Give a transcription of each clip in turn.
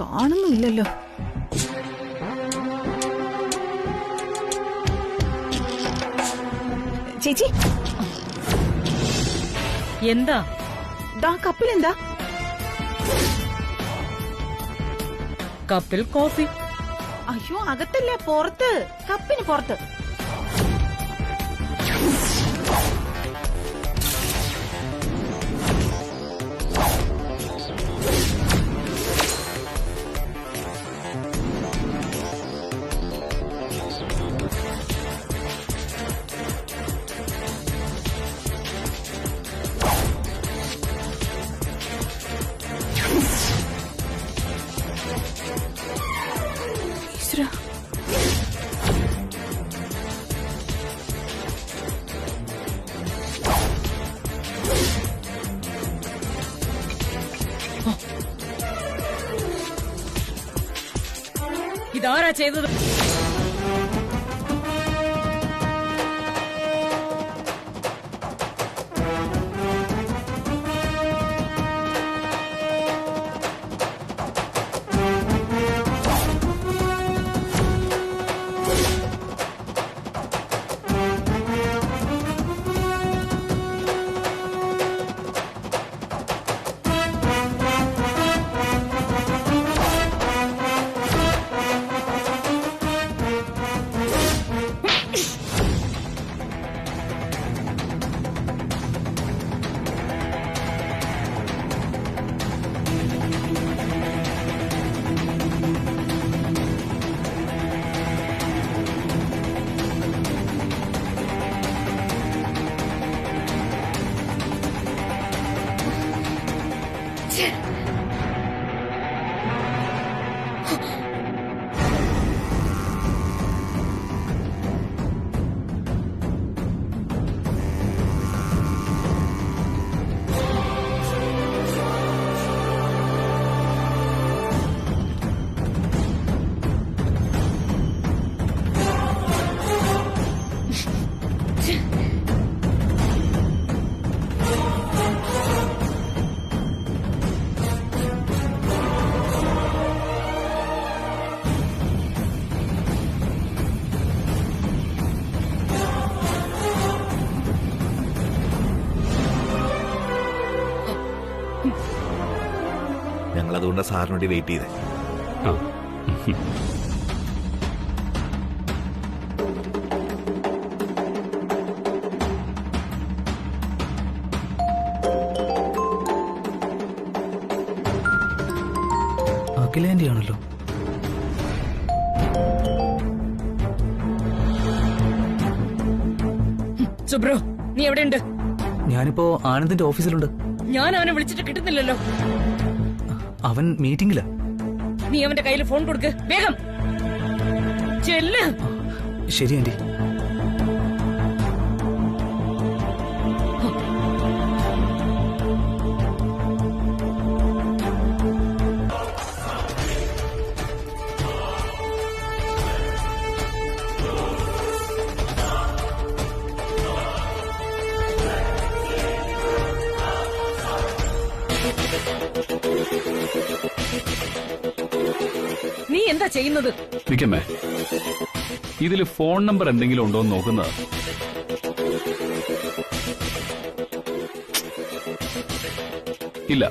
കാണുന്നില്ലല്ലോ. ചേച്ചി എന്താ? കപ്പിലെന്താ? കപ്പിൽ കോഫി. അയ്യോ, അകത്തല്ല, പുറത്ത്. കപ്പിന് പുറത്ത്. ഇതാരാ ചെയ്തത്? ഞങ്ങളതുകൊണ്ട് സാറിനോട് വെയിറ്റ് ചെയ്തേ. അഖിലേന്റെയാണല്ലോ. സുബ്രോ, നീ എവിടെയുണ്ട്? ഞാനിപ്പോ ആനന്ദിന്റെ ഓഫീസിലുണ്ട്. ഞാൻ അവനെ വിളിച്ചിട്ട് കിട്ടുന്നില്ലല്ലോ. അവൻ മീറ്റിംഗിലാ. നീ അവന്റെ കയ്യിൽ ഫോൺ കൊടുക്ക്, വേഗം ചെല്ല്. ശരി ആന്റി. നീ എന്താ ചെയ്യുന്നത്? നിക്കമ്മേ, ഇതില് ഫോൺ നമ്പർ എന്തെങ്കിലും ഉണ്ടോ എന്ന് നോക്കുന്നത്. ഇല്ല.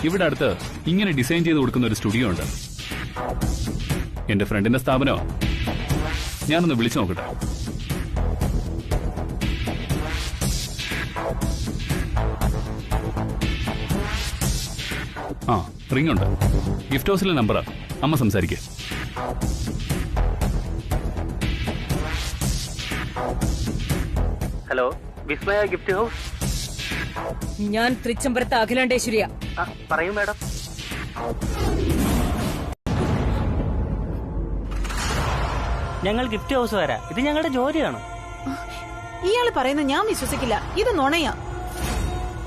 ഇവിടെ അടുത്ത് ഇങ്ങനെ ഡിസൈൻ ചെയ്ത് കൊടുക്കുന്ന ഒരു സ്റ്റുഡിയോ ഉണ്ട്. എന്റെ ഫ്രണ്ടിന്റെ സ്ഥാപനമോ. ഞാനൊന്ന് വിളിച്ചു നോക്കട്ടെ. ആ, റിംഗ് ഉണ്ട്. ഗിഫ്റ്റ് ഹൗസിലെ നമ്പറാ. അമ്മ സംസാരിക്കേ. ഹലോ, വിസ്മയ ഗിഫ്റ്റ് ഹൗസ്. ഞാൻ തൃച്ചംബരത്ത് അഖിലാണ്ടേശ്വരിയാ. പറയൂ മാഡം. ഞങ്ങൾ ഗിഫ്റ്റ് ഹൗസ് വരാം. ഇത് ഞങ്ങളുടെ ജോലിയാണ്. ഇയാള് പറയുന്നത് ഞാൻ വിശ്വസിക്കില്ല. ഇത് നുണയാ.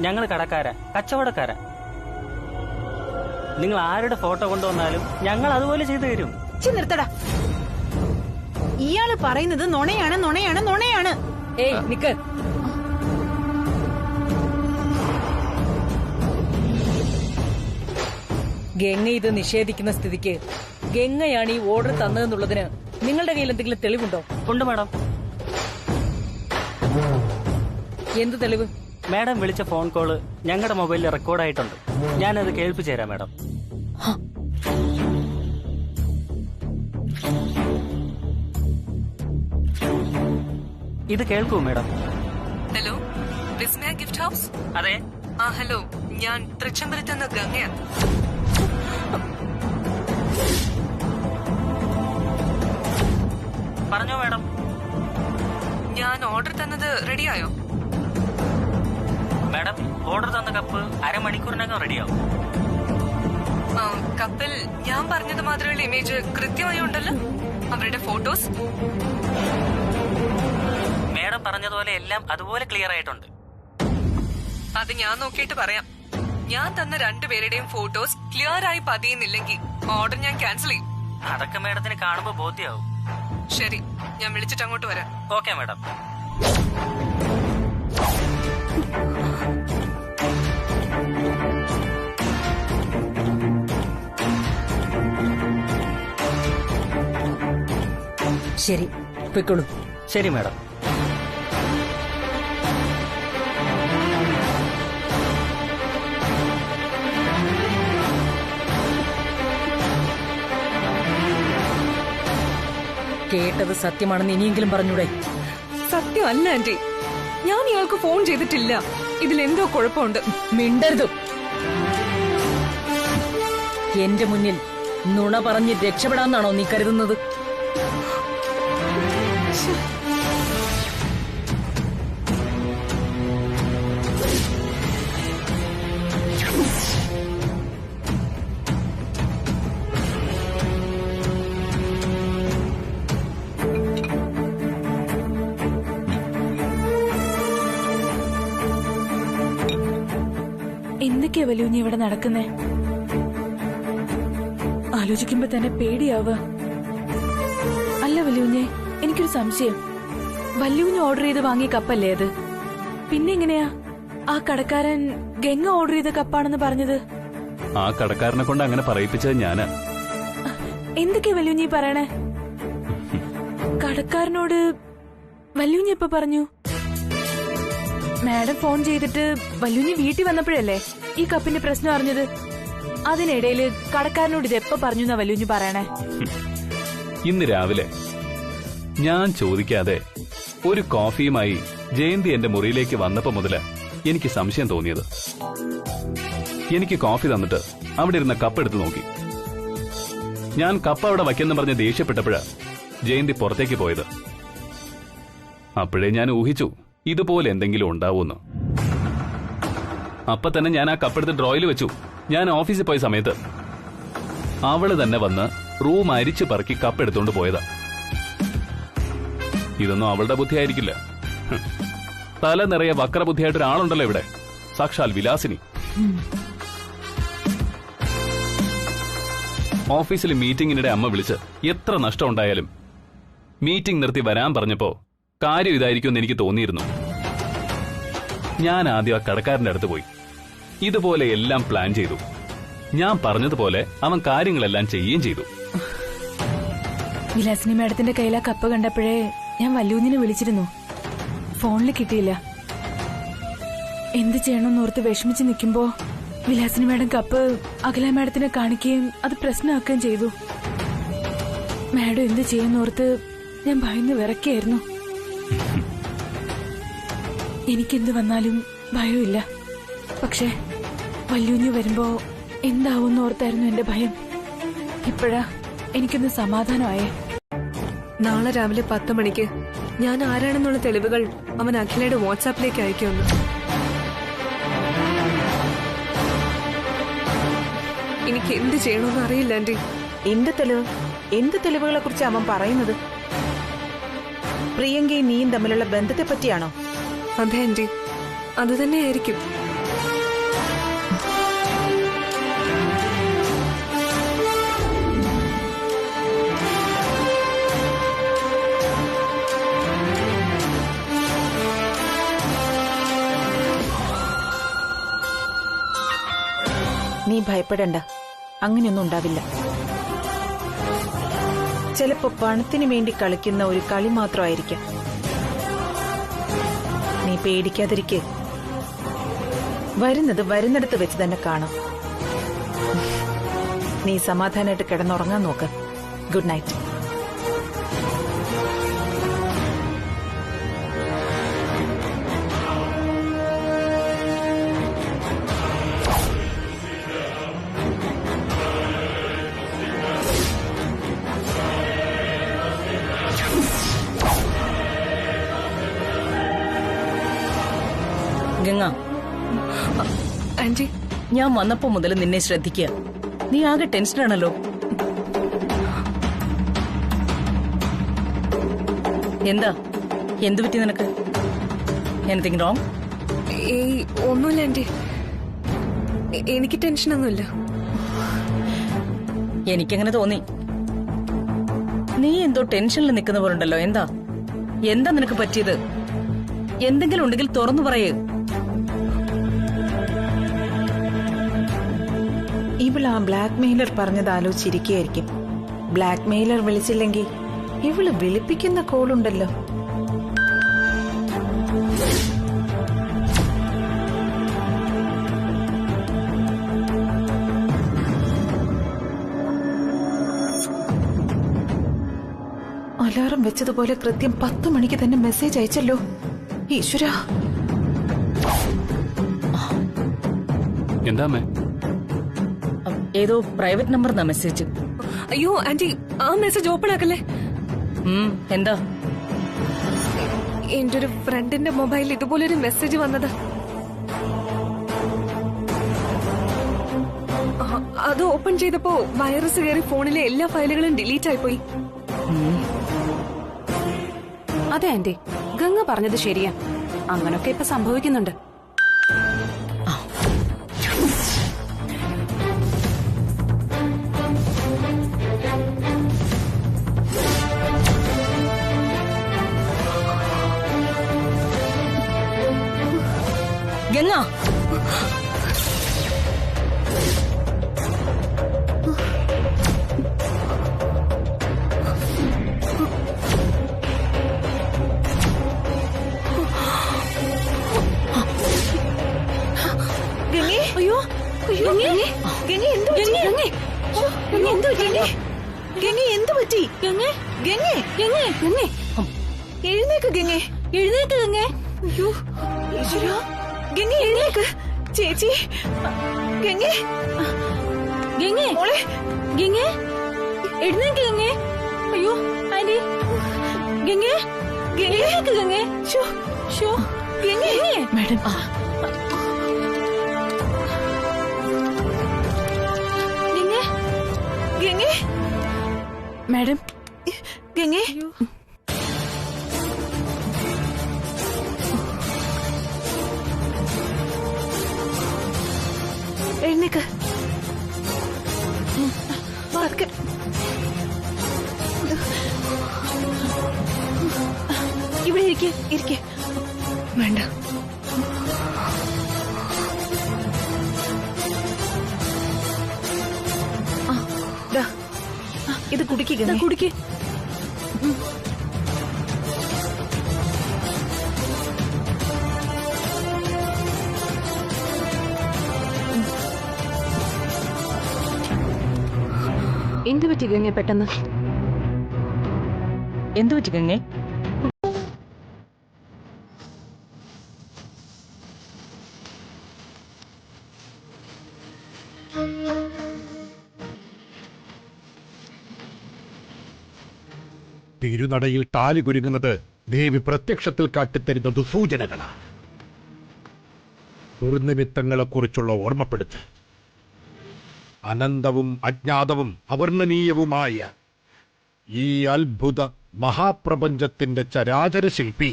ഞങ്ങൾ കടക്കാരാ, കച്ചവടക്കാരാ. നിങ്ങൾ ആരുടെ ഫോട്ടോ കൊണ്ടുവന്നാലും ഞങ്ങൾ അതുപോലെ ചെയ്തു തരും. നിർത്തടാ. ഇയാള് പറയുന്നത് നുണയാണ് നുണയാണ് നുണയാണ്. ഏയ് നിക്ക്. ഗംഗ ഇത് നിഷേധിക്കുന്ന സ്ഥിതിക്ക് ഗംഗയാണ് ഈ ഓർഡർ തന്നതെന്നുള്ളതിന് നിങ്ങളുടെ കയ്യിൽ എന്തെങ്കിലും തെളിവുണ്ടോ? ഉണ്ട് മാഡം. എന്ത് തെളിവ്? മാഡം വിളിച്ച ഫോൺ കോള് ഞങ്ങളുടെ മൊബൈലിൽ റെക്കോർഡായിട്ടുണ്ട്. ഞാനത് കേൾപ്പിച്ചു തരാം മാഡം. ഇത് കേൾക്കൂ മാഡം. ഹലോ, വിസ്മയ ഗിഫ്റ്റ് ഹൗസ്? അതെ. ഹലോ, ഞാൻ തൃച്ചംബരത്തുനിന്ന് ഗംഗയാണ്. പറഞ്ഞോ മാഡം. ഞാൻ ഓർഡർ തന്നത് റെഡിയായോ? മാഡം, ഓർഡർ തന്ന കപ്പ് അരമണിക്കൂറിനകം റെഡിയാവും. കപ്പിൽ ഞാൻ പറഞ്ഞത് മാത്രമുള്ള ഇമേജ് കൃത്യമായി ഉണ്ടല്ലോ, അവരുടെ ഫോട്ടോസ്? മാഡം പറഞ്ഞതുപോലെ എല്ലാം അതുപോലെ ക്ലിയർ ആയിട്ടുണ്ട്. അത് ഞാൻ നോക്കിയിട്ട് പറയാം. ഞാൻ തന്ന രണ്ടുപേരുടെയും ഫോട്ടോസ് ക്ലിയർ ആയി പതിയുന്നില്ലെങ്കിൽ ഓർഡർ ഞാൻ ക്യാൻസൽ ചെയ്യും. അതൊക്കെ മാഡത്തിന് കാണുമ്പോ ബോധ്യാവും. ശരി, ഞാൻ വിളിച്ചിട്ട് അങ്ങോട്ട് വരാം. Okay madam. ശരി, പൊയ്ക്കോളൂ. ശരി മാഡം. കേട്ടത് സത്യമാണെന്ന് ഇനിയെങ്കിലും പറഞ്ഞൂടെ? സത്യമല്ല ആന്റി, ഞാൻ ഇയാൾക്ക് ഫോൺ ചെയ്തിട്ടില്ല. ഇതിലെന്തോ കുഴപ്പമുണ്ട്. മിണ്ടരുത്. എന്റെ മുന്നിൽ നുണ പറഞ്ഞ് രക്ഷപ്പെടാന്നാണോ നീ കരുതുന്നത്? എന്തൊക്കെയാ വല്യൂഞ്ഞി ഇവിടെ നടക്കുന്നേ? ആലോചിക്കുമ്പോ തന്നെ പേടിയാവുക. അല്ല വല്യൂഞ്ഞെ, എനിക്കൊരു സംശയം. വല്യൂഞ്ഞ് ഓർഡർ ചെയ്ത് വാങ്ങിയ കപ്പല്ലേ അത്? പിന്നെ എങ്ങനെയാ ആ കടക്കാരൻ ഗംഗ ഓർഡർ ചെയ്ത കപ്പാണെന്ന് പറഞ്ഞത്? ആ കടക്കാരനെ കൊണ്ട് അങ്ങനെ പറയിപ്പിച്ചത് ഞാനാ. എന്തൊക്കെയാ വല്യൂഞ്ഞി പറയണേ? കടക്കാരനോട് വല്യൂഞ്ഞി എപ്പോ പറഞ്ഞു? മാഡം ഫോൺ ചെയ്തിട്ട് വല്യൂഞ്ഞി വീട്ടിൽ വന്നപ്പോഴല്ലേ ഈ കപ്പിന്റെ പ്രശ്നം അറിഞ്ഞത്? അതിനിടയില് കടക്കാരനോട് ഇതെപ്പോ പറഞ്ഞു എന്നാ വല്യൂഞ്ഞി പറയണേ? ഇന്ന് രാവിലെ ഞാൻ ചോദിക്കാതെ ഒരു കോഫിയുമായി ജയന്തി എന്റെ മുറിയിലേക്ക് വന്നപ്പോ മുതല് എനിക്ക് സംശയം തോന്നിയത്. എനിക്ക് കോഫി തന്നിട്ട് അവിടെ ഇരുന്ന കപ്പ് എടുത്ത് നോക്കി. ഞാൻ കപ്പ് അവിടെ വയ്ക്കെന്ന് പറഞ്ഞ് ദേഷ്യപ്പെട്ടപ്പോഴാ ജയന്തി പുറത്തേക്ക് പോയത്. അപ്പോഴേ ഞാൻ ഊഹിച്ചു ഇതുപോലെ എന്തെങ്കിലും ഉണ്ടാവൂന്ന്. അപ്പൊ തന്നെ ഞാൻ ആ കപ്പെടുത്ത് ഡ്രോയിൽ വെച്ചു. ഞാൻ ഓഫീസിൽ പോയ സമയത്ത് അവള് തന്നെ വന്ന് റൂം അരിച്ചു പറക്കി കപ്പ് എടുത്തോണ്ട് പോയതാ. ഇതൊന്നും അവളുടെ ബുദ്ധിയായിരിക്കില്ല. തല നിറയെ വക്രബുദ്ധിയായിട്ടൊരാളുണ്ടല്ലോ ഇവിടെ, സാക്ഷാൽ വിലാസിനി. ഓഫീസിൽ മീറ്റിംഗിനിടെ അമ്മ വിളിച്ച് എത്ര നഷ്ടം ഉണ്ടായാലും മീറ്റിംഗ് നിർത്തി വരാൻ പറഞ്ഞപ്പോ കാര്യം ഇതായിരിക്കുമെന്ന് എനിക്ക് തോന്നിയിരുന്നു. ഞാൻ ആദ്യം ആ കടക്കാരന്റെ അടുത്ത് പോയി ഇതുപോലെ എല്ലാം പ്ലാൻ ചെയ്തു. ഞാൻ പറഞ്ഞതുപോലെ അവൻ കാര്യങ്ങളെല്ലാം ചെയ്യുകയും ചെയ്തു. വിലാസിനി മാഡത്തിന്റെ കയ്യിൽ ആ കപ്പ് കണ്ടപ്പോഴേ ഞാൻ വല്യൂഞ്ഞിനെ വിളിച്ചിരുന്നു. ഫോണിൽ കിട്ടിയില്ല. എന്ത് ചെയ്യണമെന്നോർത്ത് വിഷമിച്ച് നിൽക്കുമ്പോ വിലാസിനി മാഡം കപ്പ് അഖില മാഡത്തിനെ കാണിക്കുകയും അത് പ്രശ്നമാക്കുകയും ചെയ്തു. മാഡം എന്ത് ചെയ്യുന്നോർത്ത് ഞാൻ ഭയന്ന് വിറയ്ക്കായിരുന്നു. എനിക്കെന്ത് വന്നാലും ഭയമില്ല. പക്ഷെ വല്യൂഞ്ഞു വരുമ്പോ എന്താവും ഓർത്തായിരുന്നു എന്റെ ഭയം. ഇപ്പോഴാ എനിക്കൊന്ന് സമാധാനമായേ. നാളെ രാവിലെ 10 മണിക്ക് ഞാൻ ആരാണെന്നുള്ള തെളിവുകൾ അവൻ അഖിലയുടെ വാട്സാപ്പിലേക്ക് അയക്കുമെന്ന്. എനിക്ക് എന്ത് ചെയ്യണമെന്ന് അറിയില്ല ആന്റി. എന്ത് തെളിവുകളെ കുറിച്ച് അവൻ പറയുന്നത്? പ്രിയങ്കയും നീയും തമ്മിലുള്ള ബന്ധത്തെ പറ്റിയാണോ? അതെ ആന്റി, അത് തന്നെയായിരിക്കും. നീ ഭയപ്പെടണ്ട, അങ്ങനെയൊന്നും ഉണ്ടാവില്ല. ചിലപ്പോ പണത്തിന് വേണ്ടി കളിക്കുന്ന ഒരു കളി മാത്രമായിരിക്കാം. നീ പേടിക്കാതിരിക്കെ, വരുന്നിടത്ത് വെച്ച് തന്നെ കാണാം. നീ സമാധാനമായിട്ട് കിടന്നുറങ്ങാൻ നോക്ക്. Good night. ഗംഗ, ആന്റി, ഞാൻ വന്നപ്പോ മുതൽ നിന്നെ ശ്രദ്ധിക്കുക. നീ ആകെ ടെൻഷനാണല്ലോ. എന്താ, എന്തു പറ്റി നിനക്ക്? Anything wrong? ഏയ് ഒന്നുമില്ല ആന്റി, എനിക്ക് ടെൻഷനൊന്നുമില്ല. എനിക്കങ്ങനെ തോന്നി. നീ എന്തോ ടെൻഷനിൽ നിൽക്കുന്ന പോലുണ്ടല്ലോ. എന്താ എന്താ നിനക്ക് പറ്റിയത്? എന്തെങ്കിലും ഉണ്ടെങ്കിൽ തുറന്നു പറയേ. ഇവള് ആ ബ്ലാക്ക് മെയിലർ പറഞ്ഞത് ആലോചിച്ചിരിക്കുകയായിരിക്കും. ബ്ലാക്ക് മെയിലർ വിളിച്ചില്ലെങ്കിൽ ഇവള് വിളിപ്പിക്കുന്ന കോളുണ്ടല്ലോ. അലാറം വെച്ചതുപോലെ കൃത്യം 10 മണിക്ക് തന്നെ മെസ്സേജ് അയച്ചല്ലോ. ഈശ്വരാ, എന്താ അമ്മേ? ഏതോ പ്രൈവറ്റ് നമ്പർ മെസ്സേജ്. അയ്യോ ആന്റി, ആ മെസ്സേജ് ഓപ്പൺ ആക്കല്ലേ. എന്താ? എന്റെ ഒരു ഫ്രണ്ടിന്റെ മൊബൈലിൽ ഇതുപോലൊരു മെസ്സേജ് വന്നത്. അത് ഓപ്പൺ ചെയ്തപ്പോ വൈറസ് കയറി ഫോണിലെ എല്ലാ ഫയലുകളും ഡിലീറ്റ് ആയിപ്പോയി. അതെ ആന്റി, ഗംഗ പറഞ്ഞത് ശരിയാ. അങ്ങനൊക്കെ ഇപ്പൊ സംഭവിക്കുന്നുണ്ട്. ഗംഗ, അയ്യോ അയ്യോ, ഗംഗേ എന്തു പറ്റി? എഴുന്നേക്ക് ഗംഗേ, എഴുന്നേക്ക് ഗംഗേ. അയ്യോ ഈശ്വരാ, ഗംഗേ എഴുന്നേക്ക്. ചേച്ചി, ഗംഗേ ഗംഗേ മോളെ, ഗംഗേ എഴുന്നേക്ക് ഗംഗേ. അയ്യോ ആന്റി, ഗംഗേ എഴുന്നേക്ക് ഗംഗേ. ഗംഗേ മാഡം, ഗംഗേ മാഡം, ഗംഗേ എഴുന്നേക്ക്. ഇവിടെ ഇരിക്കെ. വേണ്ട, ഇത് കുടിക്കുക. കുടിക്ക്. എന്ത് പറ്റി ഗംഗ പെട്ടെന്ന്? എന്തു പറ്റി ഗംഗേ? തിരുനടയിൽ താലി കുരുങ്ങുന്നത് ദേവി പ്രത്യക്ഷത്തിൽ കാട്ടിത്തരുന്ന ദുസൂചനകളാണ്. ദുർനിമിത്തങ്ങളെക്കുറിച്ചുള്ള ഓർമ്മപ്പെടുത്ത്. അനന്തവും അജ്ഞാതവും അവർണ്ണനീയവുമായ ഈ അത്ഭുത മഹാപ്രപഞ്ചത്തിന്റെ ചരാചര ശില്പി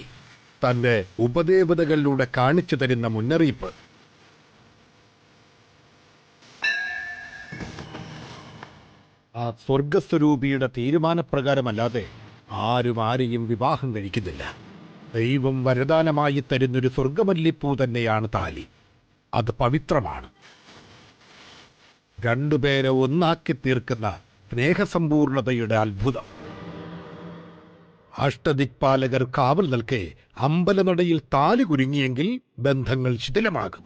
തന്റെ ഉപദേവതകളിലൂടെ കാണിച്ചു തരുന്ന മുന്നറിയിപ്പ്. ആ സ്വർഗസ്വരൂപിയുടെ തീരുമാനപ്രകാരമല്ലാതെ ആരും ആരെയും വിവാഹം കഴിക്കുന്നില്ല. ദൈവം വരദാനമായി തരുന്നൊരു സ്വർഗമല്ലിപ്പൂ തന്നെയാണ് താലി. അത് പവിത്രമാണ്. രണ്ടുപേരെ ഒന്നാക്കി തീർക്കുന്ന സ്നേഹസമ്പൂർണതയുടെ അത്ഭുതം. അഷ്ടദിക്പാലകർ കാവൽ നിൽക്കെ അമ്പലനടയിൽ താലി കുരുങ്ങിയെങ്കിൽ ബന്ധങ്ങൾ ശിഥിലമാകും.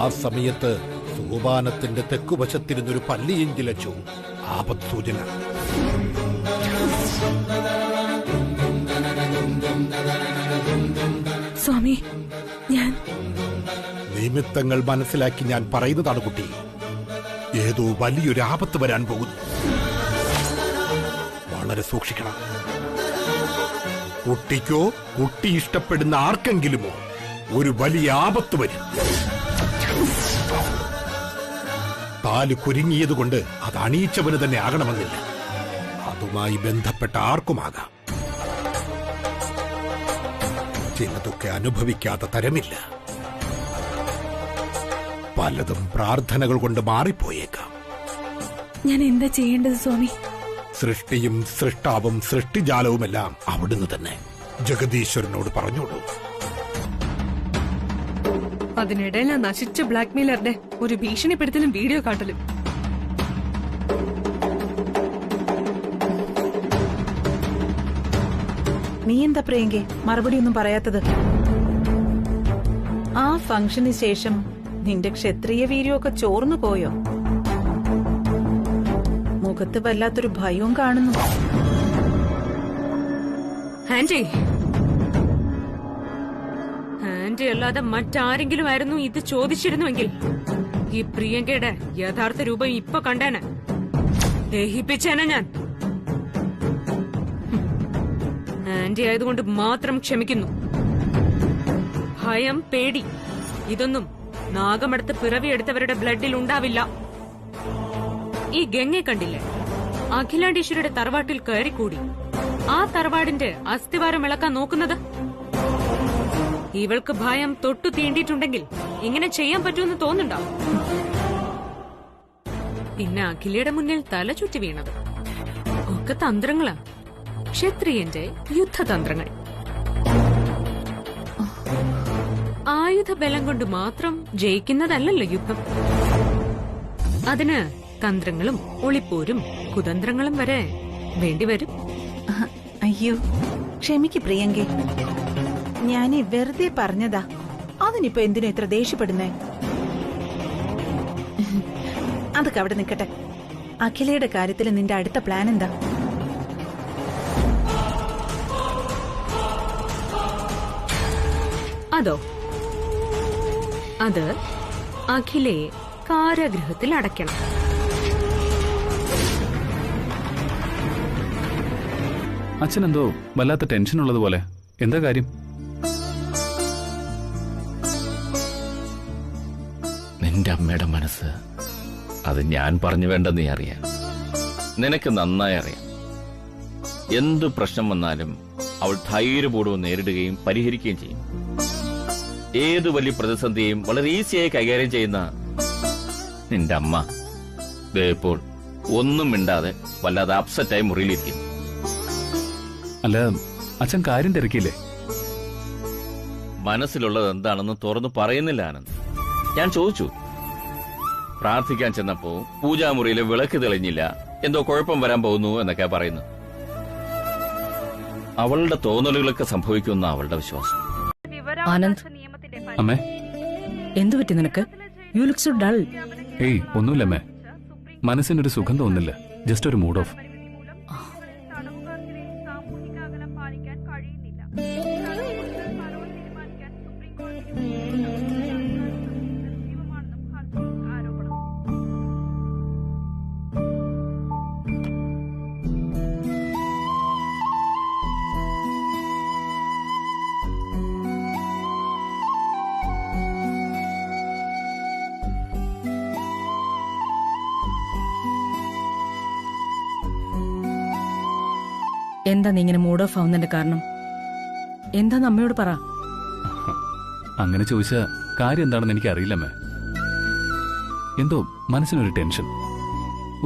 ആ സമയത്ത് സോപാനത്തിന്റെ തെക്കുവശത്തിരുന്നൊരു പല്ലിയെങ്കിലച്ചു ആപത് സൂചന. സ്വാമി, ഞാൻ നിമിത്തങ്ങൾ മനസ്സിലാക്കി ഞാൻ പറയുന്നതാണ് കുട്ടി. ഏതോ വലിയൊരു ആപത്ത് വരാൻ പോകുന്നു. വളരെ സൂക്ഷിക്കണം. കുട്ടിക്കോ കുട്ടി ഇഷ്ടപ്പെടുന്ന ആർക്കെങ്കിലുമോ ഒരു വലിയ ആപത്ത് വരും. താല് കുരുങ്ങിയതുകൊണ്ട് അത് അണിയിച്ചവന് തന്നെ ആകണമെന്നില്ല. അതുമായി ബന്ധപ്പെട്ട ആർക്കുമാകാം. ചിലതൊക്കെ അനുഭവിക്കാത്ത തരമില്ല. പലതും പ്രാർത്ഥനകൾ കൊണ്ട് മാറിപ്പോയേക്കാം. ഞാൻ എന്താ ചെയ്യേണ്ടത് സ്വാമി? സൃഷ്ടിയും സൃഷ്ടാവും സൃഷ്ടിജാലവുമെല്ലാം അവിടുന്ന് തന്നെ. ജഗദീശ്വരനോട് പറഞ്ഞോളൂ. അതിനിടയിൽ ആ നശിച്ച ബ്ലാക്ക്മെയിലറുടെ ഒരു ഭീഷണിപ്പെടുത്തലും വീഡിയോ കാട്ടലും. നീ എന്താ പ്രിയങ്കെ മറുപടി ഒന്നും പറയാത്തത്? ആ ഫംഗ്ഷന് ശേഷം നിന്റെ ക്ഷത്രിയ വീര്യമൊക്കെ ചോർന്നു പോയോ? മുഖത്ത് വല്ലാത്തൊരു ഭയവും കാണുന്നു. ആന്റി അല്ലാതെ മറ്റാരെങ്കിലും ആയിരുന്നു ഇത് ചോദിച്ചിരുന്നുവെങ്കിൽ ഈ പ്രിയങ്കയുടെ യഥാർത്ഥ രൂപം ഇപ്പൊ കണ്ടേനെ. ദഹിപ്പിച്ചേനെ ഞാൻ. ആന്റി ആയതുകൊണ്ട് മാത്രം ക്ഷമിക്കുന്നു. ഭയം, പേടി ഇതൊന്നും നാഗമെടുത്ത് പിറവിയെടുത്തവരുടെ ബ്ലഡിൽ ഉണ്ടാവില്ല. ഈ ഗംഗയെ കണ്ടില്ലേ? അഖിലാണ്ടീശ്വരിയുടെ തറവാട്ടിൽ കയറിക്കൂടി ആ തറവാടിന്റെ അസ്ഥിവാരം ഇളക്കാൻ നോക്കുന്നത്. ഇവൾക്ക് ഭയം തൊട്ടു തീണ്ടിയിട്ടുണ്ടെങ്കിൽ ഇങ്ങനെ ചെയ്യാൻ പറ്റുമെന്ന് തോന്നുന്നുണ്ടാവും. പിന്നെ അഖിലയുടെ മുന്നിൽ തല ചുറ്റി വീണത് ഒക്കെ തന്ത്രങ്ങളാ. ക്ഷത്രിയന്റെ യുദ്ധതന്ത്രങ്ങൾ. ആയുധബലം കൊണ്ട് മാത്രം ജയിക്കുന്നതല്ലല്ലോ യുദ്ധം. അതിന് തന്ത്രങ്ങളും ഒളിപ്പോരും കുതന്ത്രങ്ങളും വരെ വേണ്ടിവരും. അയ്യോ ക്ഷമിക്ക് പ്രിയങ്കെ, ഞാനീ വെറുതെ പറഞ്ഞതാ. അതിനിപ്പോ എന്തിനാ ഇത്ര ദേഷ്യപ്പെടുന്നേ? അതൊക്കെ അവിടെ നിൽക്കട്ടെ. അഖിലയുടെ കാര്യത്തിൽ നിന്റെ അടുത്ത പ്ലാൻ എന്താ? അതോ, അത് അഖിലയെ കാരാഗൃഹത്തിൽ അടയ്ക്കണം. അച്ഛനെന്തോ വല്ലാത്ത ടെൻഷൻ ഉള്ളതുപോലെ. എന്താ കാര്യം? നിന്റെ അമ്മയുടെ മനസ്സ് അത് ഞാൻ പറഞ്ഞു വേണ്ടെന്ന് നീ അറിയാം. നിനക്ക് നന്നായി അറിയാം. എന്തു പ്രശ്നം വന്നാലും അവൾ ധൈര്യപൂർവ്വം നേരിടുകയും പരിഹരിക്കുകയും ചെയ്യും. ഏതു വലിയ പ്രതിസന്ധിയും വളരെ ഈസിയായി കൈകാര്യം ചെയ്യുന്ന നിന്റെ അമ്മ ഇപ്പോൾ ഒന്നും മിണ്ടാതെ വല്ലാതെ അപ്സെറ്റായി മുറിയിലിരിക്കുന്നു. അല്ല, അച്ഛൻ കാര്യം തിരക്കില്ലേ? മനസ്സിലുള്ളത് എന്താണെന്ന് തുറന്നു പറയുന്നില്ല ആനന്ദ്. ഞാൻ ചോദിച്ചു. പ്രാർത്ഥിക്കാൻ ചെന്നപ്പോ പൂജാമുറിയിലെ വിളക്ക് തെളിഞ്ഞില്ല, എന്തോ കുഴപ്പം വരാൻ പോകുന്നു എന്നൊക്കെ പറയുന്നു. അവളുടെ തോന്നലുകളൊക്കെ സംഭവിക്കുന്ന അവളുടെ വിശ്വാസം. ആനന്ദ്, അമ്മേ എന്തു പറ്റി നിനക്ക്? You look so dull. ഏയ് ഒന്നുമില്ലമ്മേ, മനസ്സിനൊരു സുഖം തോന്നുന്നില്ല. ജസ്റ്റ് ഒരു മൂഡ് ഓഫ്. എന്താ നീ ഇങ്ങനെ മൂഡ് ഓഫ് ആവുന്നതിന്റെ കാരണം? എന്താ അമ്മയോട് പറ. അങ്ങനെ ചോദിച്ച കാര്യം എന്താണെന്ന് എനിക്ക് അറിയില്ലമ്മേ. എന്തോ മനസ്സിനൊരു ടെൻഷൻ,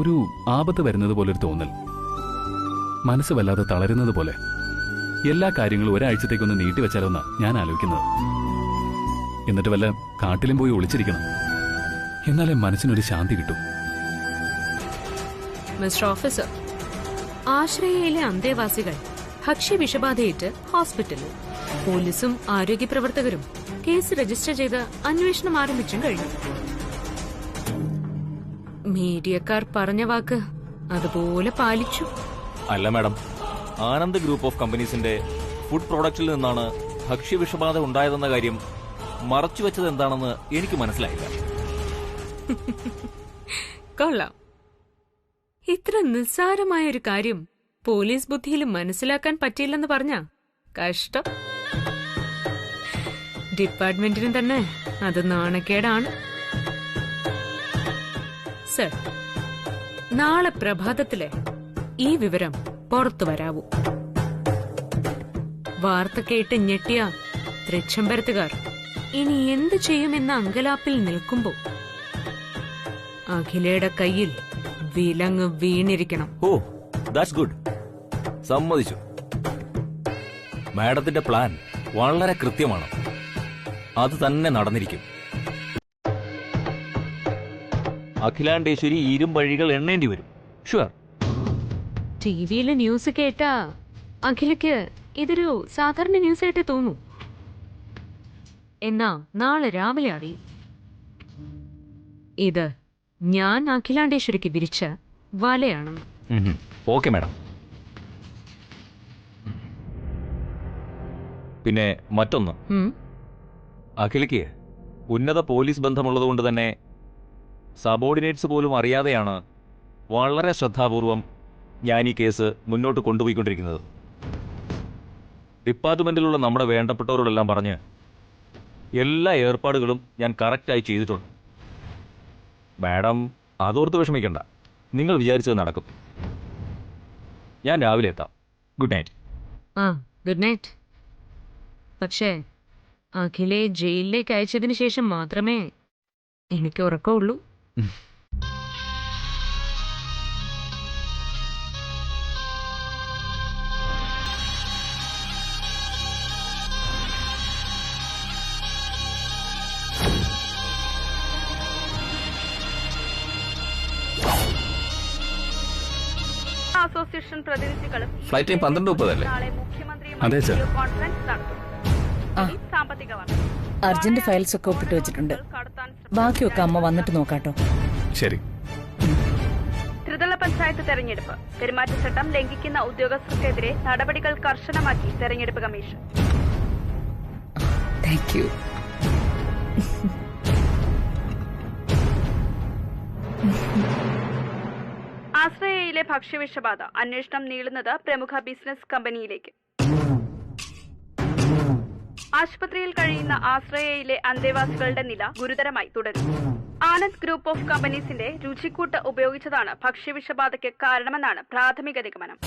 ഒരു ആപത്ത് വരുന്നത് പോലെ ഒരു തോന്നൽ, മനസ്സ് വല്ലാതെ തളരുന്നത് പോലെ. എല്ലാ കാര്യങ്ങളും ഒരാഴ്ചത്തേക്കൊന്ന് നീട്ടിവെച്ചാലോന്നാ ഞാൻ ആലോചിക്കുന്നത്. എന്നിട്ട് വല്ല കാട്ടിലും പോയി ഒളിച്ചിരിക്കണം. എന്നാലേ മനസ്സിനൊരു ശാന്തി കിട്ടും. മിസ്റ്റർ ഓഫീസർ, ആശ്രയയിലെ അന്തേവാസികൾ ഭക്ഷ്യവിഷബാധയേറ്റ് ഹോസ്പിറ്റലിൽ. പോലീസും ആരോഗ്യ പ്രവർത്തകരും കേസ് രജിസ്റ്റർ ചെയ്ത് അന്വേഷണം ആരംഭിച്ചും കഴിഞ്ഞു. മീഡിയക്കാർ പറഞ്ഞ വാക്ക് അതുപോലെ പാലിച്ചു. അല്ല മാഡം, ആനന്ദ് ഗ്രൂപ്പ് ഓഫ് കമ്പനീസിന്റെ ഫുഡ് പ്രോഡക്റ്റിൽ നിന്നാണ് ഭക്ഷ്യവിഷബാധ ഉണ്ടായതെന്ന കാര്യം മറച്ചുവെച്ചത് എന്താണെന്ന് എനിക്ക് മനസ്സിലായില്ല. കൊള്ളാം. ഇത്ര നിസ്സാരമായ ഒരു കാര്യം പോലീസ് ബുദ്ധിയിൽ മനസ്സിലാക്കാൻ പറ്റിയില്ലെന്ന് പറഞ്ഞ കഷ്ടം. ഡിപ്പാർട്ട്മെന്റിന് തന്നെ അത് നാണക്കേടാണ്. സർ, നാളെ പ്രഭാതത്തിലെ ഈ വിവരം പുറത്തു വരാവൂ. വാർത്ത കേട്ട് ഞെട്ടിയ തൃച്ചംബരത്തുകാർ ഇനി എന്ത് ചെയ്യുമെന്ന അങ്കലാപ്പിൽ നിൽക്കുമ്പോ അഖിലയുടെ കയ്യിൽ വിലങ്ങ് വീണിരിക്കണം. ഓ, ദാറ്റ്സ് ഗുഡ്. സമ്മതിച്ചു. മാഡത്തിന്റെ പ്ലാൻ വളരെ കൃത്യമാണ്. അത് തന്നെ നടന്നിരിക്കും. അഖിലാണ്ടേശ്വരി ഇരുമ്പഴികൾ എണ്ണേണ്ടി വരും. ഷുവർ. ടിവിയിലെ ന്യൂസ് കേട്ടാ അഖിലയ്ക്ക് ഇതൊരു സാധാരണ ന്യൂസ് ആയിട്ട് തോന്നൂ. എന്നാ നാളെ രാവിലെ അറിയും. ഇത് ഞാൻ അഖിലാണ്ടേശ്വരിക്ക് വിരിച്ച വലയാണെന്ന്. Okay madam. പിന്നെ മറ്റൊന്ന്, അഖിലയ്ക്ക് ഉന്നത പോലീസ് ബന്ധമുള്ളതുകൊണ്ട് തന്നെ സബോർഡിനേറ്റ്സ് പോലും അറിയാതെയാണ് വളരെ ശ്രദ്ധാപൂർവം ഞാൻ ഈ കേസ് മുന്നോട്ട് കൊണ്ടുപോയിക്കൊണ്ടിരിക്കുന്നത്. ഡിപ്പാർട്ട്മെന്റിലുള്ള നമ്മുടെ വേണ്ടപ്പെട്ടവരോടെല്ലാം പറഞ്ഞ് എല്ലാ ഏർപ്പാടുകളും ഞാൻ കറക്റ്റായി ചെയ്തിട്ടുണ്ട്. മാഡം അതോർത്ത് വിഷമിക്കണ്ട, നിങ്ങൾ വിചാരിച്ചത് നടക്കും. ഞാൻ രാവിലെ എത്താം. Good night. Good night. പക്ഷേ അഖിലെ ജയിലിലേക്ക് അയച്ചതിന് ശേഷം മാത്രമേ എനിക്ക് ഉറക്കമുള്ളൂ. അസോസിയേഷൻ പ്രതിനിധികളും ഫ്ലൈറ്റ് ടൈം 12:30 നാളെ മുഖ്യമന്ത്രിയുമായി അതെ, സർ. വീഡിയോ കോൺഫറൻസ് നടത്തും. സാമ്പത്തിക വർഷം അർജന്റ് ഫയൽസ് ഒക്കെ ഒപ്പിട്ട് വെച്ചിട്ടുണ്ട്. ബാക്കിയൊക്കെ അമ്മ വന്നിട്ട് നോക്കാട്ടോ. ശരി. ത്രിതല പഞ്ചായത്ത് തെരഞ്ഞെടുപ്പ്. പെരുമാറ്റച്ചട്ടം ലംഘിക്കുന്ന ഉദ്യോഗസ്ഥർക്കെതിരെ നടപടികൾ കർശനമാക്കി തെരഞ്ഞെടുപ്പ് കമ്മീഷൻ. Thank you. ആശ്രയയിലെ ഭക്ഷ്യവിഷബാധ അന്വേഷണം നീളുന്നത് പ്രമുഖ ബിസിനസ് കമ്പനിയിലേക്ക്. ആശുപത്രിയിൽ കഴിയുന്ന ആശ്രയയിലെ അന്തേവാസികളുടെ നില ഗുരുതരമായി തുടരുന്നു. ആനന്ദ് ഗ്രൂപ്പ് ഓഫ് കമ്പനീസിന്റെ രുചിക്കൂട്ട് ഉപയോഗിച്ചതാണ് ഭക്ഷ്യവിഷബാധയ്ക്ക് കാരണമെന്നാണ് പ്രാഥമിക നിഗമനം.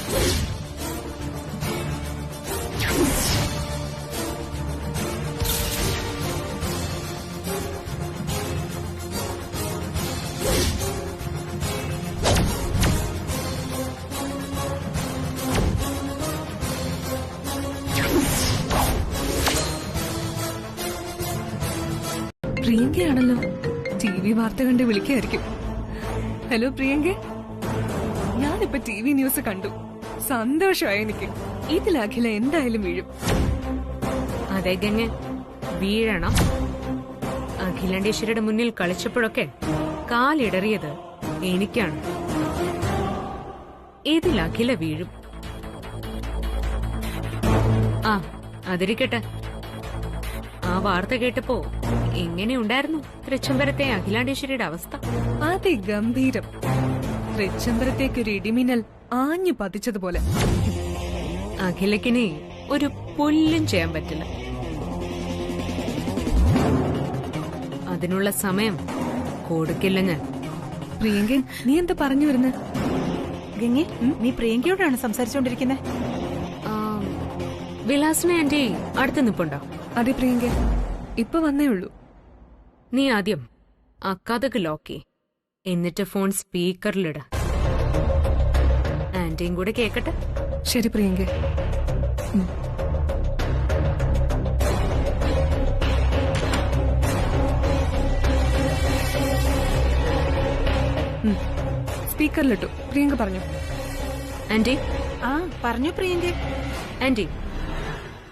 പ്രിയങ്കയാണല്ലോ. TV വാർത്ത കണ്ട് വിളിക്കായിരിക്കും. ഹലോ പ്രിയങ്ക, ഞാനിപ്പോ TV ന്യൂസ് കണ്ടു. സന്തോഷമായി എനിക്ക്. ഇതിൽ അഖില എന്തായാലും വീഴും. അതെ ഗംഗ, വീഴണം. അഖിലാണ്ടേശ്വരിയുടെ മുന്നിൽ കളിച്ചപ്പോഴൊക്കെ കാലിടറിയത് എനിക്കാണ്. ഇതിൽ അഖില വീഴും. അതിരിക്കട്ടെ, ആ വാർത്ത കേട്ടപ്പോ എങ്ങനെയുണ്ടായിരുന്നു തൃച്ചംബരത്തെ അഖിലാണ്ടേശ്വരിയുടെ അവസ്ഥ? അതിഗംഭീരം. തൃച്ചംബരത്തേക്കൊരു ഇടിമിന്നൽ ആഞ്ഞു പതിച്ചതുപോലെ. അഖിലക്കിനെ ഒരു പുല്ലും ചെയ്യാൻ പറ്റില്ല. അതിനുള്ള സമയം കൊടുക്കില്ല ഞാൻ. പ്രിയങ്ക, നീ എന്താ പറഞ്ഞു വരുന്നത്? ഗംഗെ, നീ പ്രിയങ്കയോടാണ് സംസാരിച്ചോണ്ടിരിക്കുന്നത്? വിലാസിനെ ആന്റി അടുത്ത് നിപ്പുണ്ടോ? അതെ പ്രിയങ്ക, ഇപ്പൊ വന്നേ ഉള്ളൂ. നീ ആദ്യം ആ കഥക് ലോക്കി, എന്നിട്ട് ഫോൺ സ്പീക്കറിലിട. ആന്റിയും കൂടെ കേക്കട്ടെ. ശരി പ്രിയങ്ക. സ്പീക്കറിലിട്ടു. പ്രിയങ്ക പറഞ്ഞു. ആന്റി ആ പറഞ്ഞു പ്രിയങ്കേ. ആന്റി,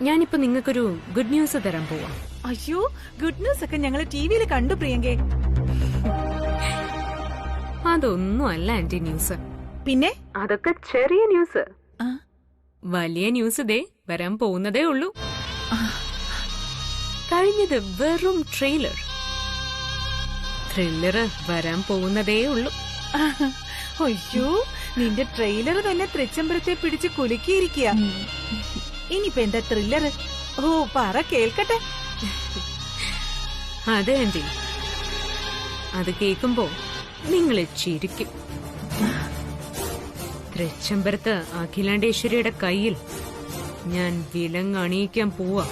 ഞാനിപ്പോ നിങ്ങൾക്കൊരു ഗുഡ് ന്യൂസ് തരാൻ പോവാം. അയ്യോ, ഗുഡ് ന്യൂസ് ഒക്കെ ഞങ്ങൾ ടിവിയിൽ കണ്ടു പ്രിയങ്കേ. അതൊന്നും അല്ല ആന്റി ന്യൂസ്. പിന്നെ അതൊക്കെ ചെറിയ ന്യൂസ്. വലിയ ന്യൂസ് ദേ വരാൻ പോകുന്നതേ ഉള്ളൂ. കഴിഞ്ഞത് വെറും ട്രെയിലർ. ത്രില്ലർ വരാൻ പോകുന്നതേ ഉള്ളൂ. അയ്യോ, നിന്റെ ട്രെയിലർ തന്നെ തൃച്ചംബരത്തെ പിടിച്ച് കുലുക്കിയിരിക്കുക. ഇനിയിപ്പോ എന്താ ത്രില്ലർ? ഓ പറ കേൾക്കട്ടെ. അതെ ആന്റി, അത് കേൾക്കുമ്പോ നിങ്ങളെ ചിരിക്കും. തൃച്ചംബരത്ത് അഖിലാണ്ടേശ്വരിയുടെ കയ്യിൽ ഞാൻ വിലങ്ങണിയിക്കാൻ പോവാ.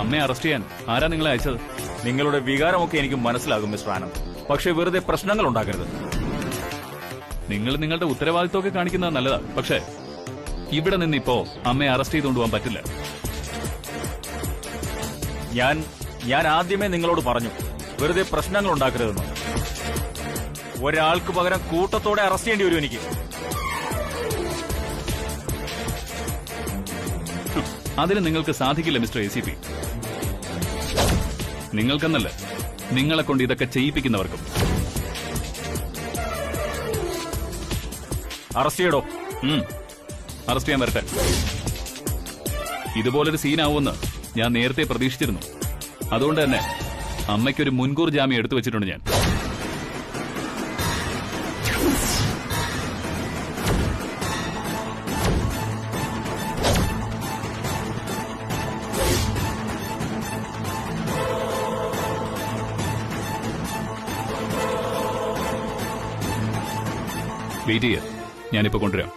അമ്മയെ അറസ്റ്റ് ചെയ്യാൻ ആരാ നിങ്ങളെ അയച്ചത്? നിങ്ങളുടെ വികാരമൊക്കെ എനിക്ക് മനസ്സിലാകും മിസ്റ്റർ ആനന്ദ്. പക്ഷെ വെറുതെ പ്രശ്നങ്ങൾ ഉണ്ടാക്കരുത്. നിങ്ങൾ നിങ്ങളുടെ ഉത്തരവാദിത്വമൊക്കെ കാണിക്കുന്നത് നല്ലതാ. പക്ഷേ ഇവിടെ നിന്ന് ഇപ്പോ അമ്മയെ അറസ്റ്റ് ചെയ്തുകൊണ്ട് പോകാൻ പറ്റില്ല. ഞാൻ ആദ്യമേ നിങ്ങളോട് പറഞ്ഞു വെറുതെ പ്രശ്നങ്ങൾ ഉണ്ടാക്കരുതെന്ന്. ഒരാൾക്ക് പകരം കൂട്ടത്തോടെ അറസ്റ്റ് ചെയ്യേണ്ടി വരും എനിക്ക്. അതിന് നിങ്ങൾക്ക് സാധിക്കില്ല മിസ്റ്റർ ACP. നിങ്ങൾക്കെന്നല്ല, നിങ്ങളെ കൊണ്ട് ഇതൊക്കെ ചെയ്യിപ്പിക്കുന്നവർക്കും. അറസ്റ്റ് ചെയ്യടോ. അറസ്റ്റ് ചെയ്യാൻ വരട്ടെ. ഇതുപോലൊരു സീനാവുമെന്ന് ഞാൻ നേരത്തെ പ്രതീക്ഷിച്ചിരുന്നു. അതുകൊണ്ട് തന്നെ അമ്മയ്ക്കൊരു മുൻകൂർ ജാമ്യം എടുത്തു വെച്ചിട്ടുണ്ട് ഞാൻ. വെയിറ്റ് ചെയ്യ, ഞാനിപ്പോ കൊണ്ടുവരാം.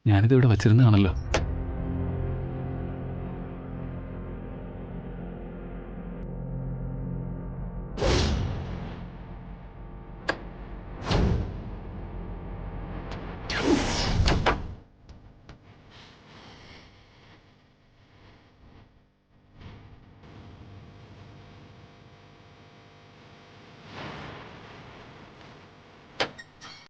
ഞാനിത് ഇവിടെ വച്ചിരുന്നതാണല്ലോ.